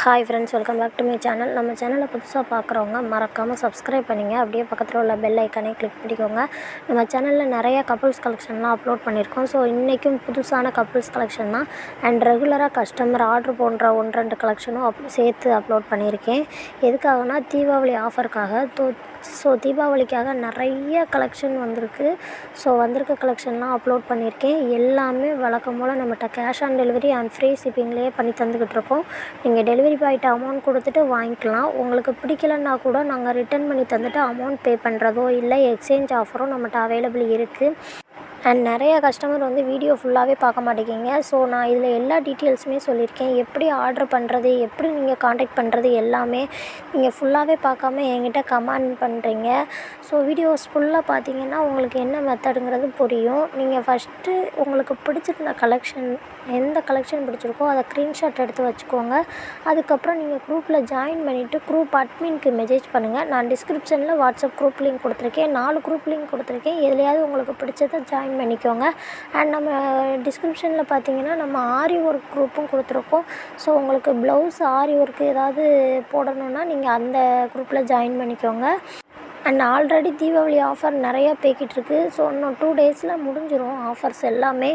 Hi friends, welcome back to my channel. நம்ம சேனலை புதுசாக பார்க்குறவங்க மறக்காமல் சப்ஸ்கிரைப் பண்ணிங்க. அப்படியே பக்கத்தில் உள்ள பெல் ஐக்கானே கிளிக் பண்ணிக்கோங்க. நம்ம சேனலில் நிறைய கப்புள்ஸ் கலெக்ஷன்லாம் அப்லோட் பண்ணியிருக்கோம். ஸோ இன்றைக்கும் புதுசான கப்புள்ஸ் கலெக்ஷன் தான். அண்ட் ரெகுலராக கஸ்டமர் ஆர்டர் போன்ற 1-2 கலெக்ஷனும் சேர்த்து அப்லோட் பண்ணியிருக்கேன். எதுக்காகனா தீபாவளி ஆஃபருக்காக. ஸோ தீபாவளிக்காக நிறைய கலெக்ஷன் வந்திருக்கு. ஸோ வந்திருக்க கலெக்ஷன்லாம் அப்லோட் பண்ணியிருக்கேன். எல்லாமே வழக்கம் போல் நம்மகிட்ட cash on delivery and free ஷிப்பிங்லேயே பண்ணி தந்துக்கிட்டு இருக்கோம். நீங்கள் டெலிவரி பாய்கிட்ட அமௌண்ட் கொடுத்துட்டு வாங்கிக்கலாம். உங்களுக்கு பிடிக்கலன்னா கூட நாங்கள் ரிட்டர்ன் பண்ணி தந்துட்டு அமௌண்ட் பே பண்ணுறதோ இல்லை எக்ஸ்சேஞ்ச் ஆஃபரும் நம்மகிட்ட அவைலபிள் இருக்குது. அண்ட் நிறைய கஸ்டமர் வீடியோ ஃபுல்லாகவே பார்க்க மாட்டேங்கிங்க. ஸோ நான் இதில் எல்லா டீட்டெயில்ஸுமே சொல்லியிருக்கேன். எப்படி ஆர்டர் பண்ணுறது, எப்படி நீங்கள் காண்டாக்ட் பண்ணுறது எல்லாமே நீங்கள் ஃபுல்லாகவே பார்க்காம என்கிட்ட கமெண்ட் பண்ணுறீங்க. ஸோ வீடியோஸ் ஃபுல்லாக பார்த்தீங்கன்னா உங்களுக்கு என்ன மெத்தடுங்கிறது புரியும். நீங்கள் ஃபஸ்ட்டு உங்களுக்கு பிடிச்சிருந்த கலெக்ஷன் எந்த கலெக்ஷன் பிடிச்சிருக்கோ அதை ஸ்க்ரீன்ஷாட் எடுத்து வச்சுக்கோங்க. அதுக்கப்புறம் நீங்கள் குரூப்பில் ஜாயின் பண்ணிவிட்டு குரூப் அட்மின்க்கு மெசேஜ் பண்ணுங்கள். நான் டிஸ்கிரிப்ஷனில் வாட்ஸ்அப் குரூப் லிங்க் கொடுத்துருக்கேன். 4 குரூப் லிங்க் கொடுத்துருக்கேன். எதுலையாவது உங்களுக்கு பிடிச்சதை ஜாயின் பண்ணிக்கோங்க. அண்ட் நம்ம டிஸ்கிரிப்ஷனில் பார்த்தீங்கன்னா நம்ம ஆரி ஒர்க் குரூப்பும் கொடுத்துருக்கோம். ஸோ உங்களுக்கு ப்ளவுஸ் ஆரி ஒர்க்கு ஏதாவது போடணுன்னா நீங்கள் அந்த குரூப்பில் ஜாயின் பண்ணிக்கோங்க. அண்ட் ஆல்ரெடி தீபாவளி ஆஃபர் நிறையா போய்கிட்ருக்கு. ஸோ இன்னும் 2 டேஸில் முடிஞ்சிடும் ஆஃபர்ஸ் எல்லாமே.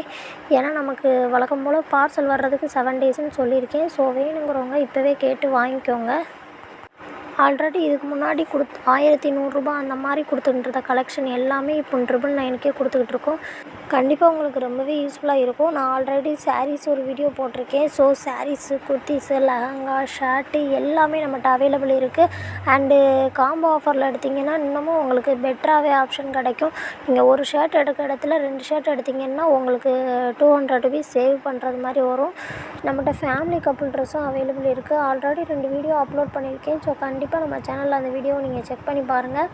ஏன்னா நமக்கு வழக்கம் போல் பார்சல் வர்றதுக்கு 7 டேஸ்ன்னு சொல்லியிருக்கேன். ஸோ வேணுங்கிறவங்க இப்போவே கேட்டு வாங்கிக்கோங்க. ஆல்ரெடி இதுக்கு முன்னாடி 1100 அந்த மாதிரி கொடுத்துக்கிட்டு கலெக்ஷன் எல்லாமே இப்போ 999க்கே கொடுத்துக்கிட்ருக்கோம். கண்டிப்பாக உங்களுக்கு ரொம்பவே யூஸ்ஃபுல்லாக இருக்கும். நான் ஆல்ரெடி சாரீஸ் ஒரு வீடியோ போட்டிருக்கேன். ஸோ சாரீஸு, குர்த்திஸு, லெஹங்கா, ஷர்ட்டு எல்லாமே நம்மகிட்ட அவைலபிள் இருக்குது. அண்டு காம்போ ஆஃபரில் எடுத்திங்கன்னா இன்னமும் உங்களுக்கு பெட்டராகவே ஆப்ஷன் கிடைக்கும். நீங்கள் ஒரு ஷர்ட் எடுக்கிற இடத்துல 2 ஷர்ட் எடுத்திங்கன்னா உங்களுக்கு 200 ருபீஸ் சேவ் பண்ணுறது மாதிரி வரும். நம்மகிட்ட ஃபேமிலி கப்புள் ட்ரெஸ்ஸும் அவைலபிள் இருக்குது. ஆல்ரெடி 2 வீடியோ அப்லோட் பண்ணியிருக்கேன். ஸோ கண்டிப்பாக நம்ம சேனலில் அந்த வீடியோவை நீங்கள் செக் பண்ணி பாருங்கள்.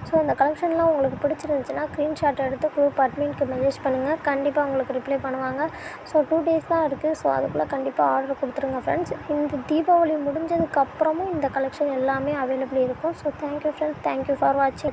ஸோ இந்த கலெக்ஷன்லாம் உங்களுக்கு பிடிச்சிருந்துச்சுன்னா ஸ்க்ரீன்ஷாட் எடுத்து குரூப் அட்மின்க்கு மெசேஜ் பண்ணுங்கள். கண்டிப்பாக உங்களுக்கு ரிப்ளை பண்ணுவாங்க. ஸோ 2 டேஸ் தான் இருக்குது. ஸோ அதுக்குள்ளே கண்டிப்பாக ஆர்டர் கொடுத்துருங்க ஃப்ரெண்ட்ஸ். இந்த தீபாவளி முடிஞ்சதுக்கப்புறமும் இந்த கலெக்ஷன் எல்லாமே அவைலபிள் இருக்கும். So thank you friends, thank you for வாட்சிங்.